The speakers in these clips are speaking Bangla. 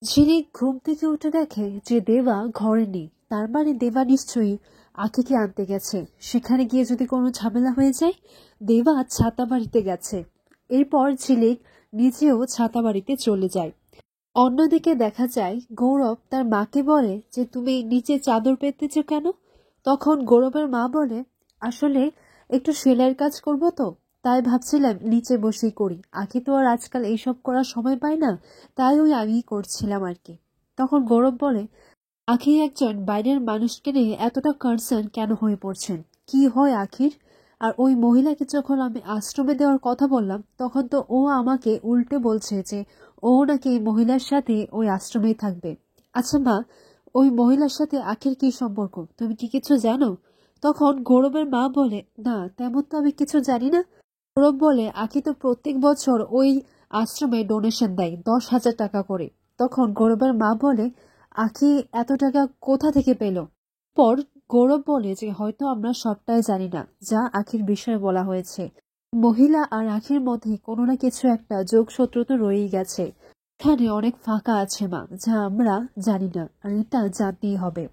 ঝিলিক ঘুম থেকে উঠে দেখে যে দেবা ঘরে নেই। তার মানে দেবা নিশ্চয়ই আখিকে আনতে গেছে। সেখানে গিয়ে যদি কোনো ঝামেলা হয়ে যায়, দেবা ছাতা বাড়িতে গেছে। এরপর ঝিলিক নিজেও ছাতা বাড়িতে চলে যায়। অন্যদিকে দেখা যায় গৌরব তার মাকে বলে যে তুমি নিচে চাদর পেতেছো কেন। তখন গৌরবের মা বলে, আসলে একটু সেলাইয়ের কাজ করব তো, তাই ভাবছিলাম নিচে বসেই করি। আখি তো আর আজকাল এইসব করার সময় পায় না, তাই ওই আমিই করছিলাম আর কি। তখন গৌরব বলে, আখি একজন বাইরের মানুষকে নিয়ে এতটা কনসার্ন কেন হয়ে পড়ছেন? কি হয় আখির? আর ওই মহিলাকে যখন আমি আশ্রমে দেওয়ার কথা বললাম, তখন তো ও আমাকে উল্টে বলছে যে ও নাকি এই মহিলার সাথে ওই আশ্রমেই থাকবে। আচ্ছা মা, ওই মহিলার সাথে আখির কি সম্পর্ক, তুমি কি কিছু জানো? তখন গৌরবের মা বলে, না তেমন তো আমি কিছু জানি না। গৌরব বলে, আখি তো প্রত্যেক বছর ওই আশ্রমে ডোনেশন দেয় 10,000 টাকা করে। তখন গৌরবের মা বলে, আখি এত টাকা কোথা থেকে পেল? পর গৌরব বলে যে হয়তো আমরা সবটাই জানি না যা আখির বিষয়ে বলা হয়েছে। মহিলা আর আখির মধ্যে কোনো না কিছু একটা যোগসূত্র তো রয়েই গেছে। এখানে অনেক ফাঁকা আছে মা, যা আমরা জানি না, আর এটা জানতেই হবে।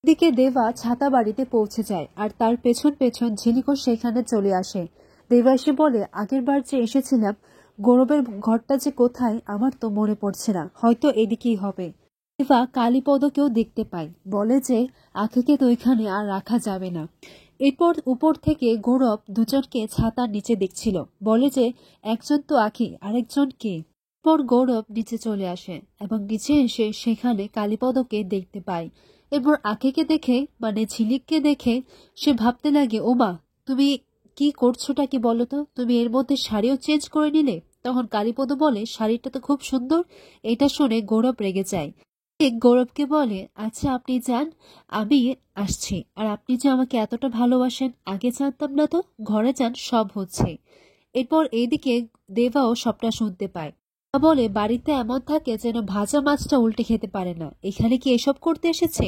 এদিকে দেবা ছাতা বাড়িতে পৌঁছে যায় আর তার পেছন পেছন ঝিলিকও সেখানে চলে আসে। দেবা এসে বলে, আগের বার যে এসেছিলাম গৌরবের ঘরটা যে কোথায় আমার তো মনে পড়ছে না, হয়তো এদিকেই হবে। দেবা কালীপদকেও দেখতে পায়, বলে যে আখিকে তো এখানে আর রাখা যাবে না। এরপর উপর থেকে গৌরব দুজনকে ছাতার নিচে দেখছিল, বলে যে একজন তো আখি, আরেকজন কে? পর গৌরব নিচে চলে আসে এবং নিচে এসে সেখানে কালীপদকে দেখতে পায়। এরপর আখিকে দেখে মানে ঝিলিককে দেখে সে ভাবতে লাগে, ওমা তুমি কি করছোটা কি বলো তো, তুমি এর মধ্যে শাড়িও চেঞ্জ করে নিলে। তখন কালীপদ বলে, শাড়িটা তো খুব সুন্দর। এটা শুনে গৌরব রেগে যায়। গৌরবকে বলে, আচ্ছা আপনি যান, আমি আসছি। আর আপনি যে আমাকে এতটা ভালোবাসেন আগে জানতাম না তো, ঘরে যান, সব হচ্ছে। এরপর এইদিকে দেবাও সবটা শুনতে পায়। বলে, বাড়িতে এমন থাকে যেন ভাজা মাছটা উল্টে খেতে পারে না, এখানে কি এসব করতে এসেছে?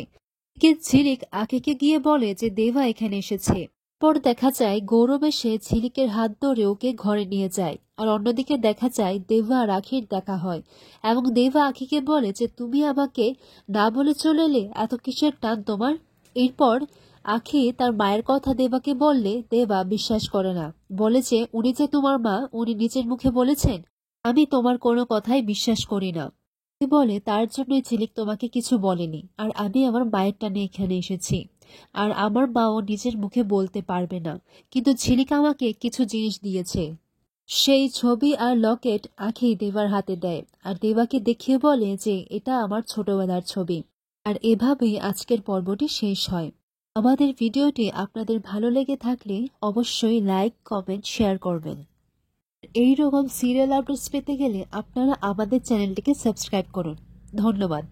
ঝিলিক আখিকে গিয়ে বলে যে দেবা এখানে এসেছে। পর দেখা যায় গৌরব এসে ঝিলিকের হাত ধরে ওকে ঘরে নিয়ে যায়। আর অন্যদিকে দেখা যায় দেবা আর আখির দেখা হয় এবং দেবা আখিকে বলে যে তুমি আমাকে না বলে চলে এলে, এত কিসের টান তোমার? এরপর আখি তার মায়ের কথা দেবাকে বললে দেবা বিশ্বাস করে না, বলে যে উনি যে তোমার মা, উনি নিজের মুখে বলেছেন। আমি তোমার কোনো কথাই বিশ্বাস করি না। বলে তার জন্যই ঝিলিক তোমাকে কিছু বলেনি, আর আমি আমার মায়েরটা নিয়ে এখানে এসেছি। আর আমার মাও নিজের মুখে বলতে পারবে না, কিন্তু ঝিলিক আমাকে কিছু জিনিস দিয়েছে। সেই ছবি আর লকেট আখি দেবার হাতে দেয় আর দেবাকে দেখিয়ে বলে যে এটা আমার ছোটবেলার ছবি। আর এভাবেই আজকের পর্বটি শেষ হয়। আমাদের ভিডিওটি আপনাদের ভালো লেগে থাকলে অবশ্যই লাইক, কমেন্ট, শেয়ার করবেন। এই রকম সিরিয়াল আপডেটস পেতে গেলে আপনারা আমাদের চ্যানেলটিকে সাবস্ক্রাইব করুন। ধন্যবাদ।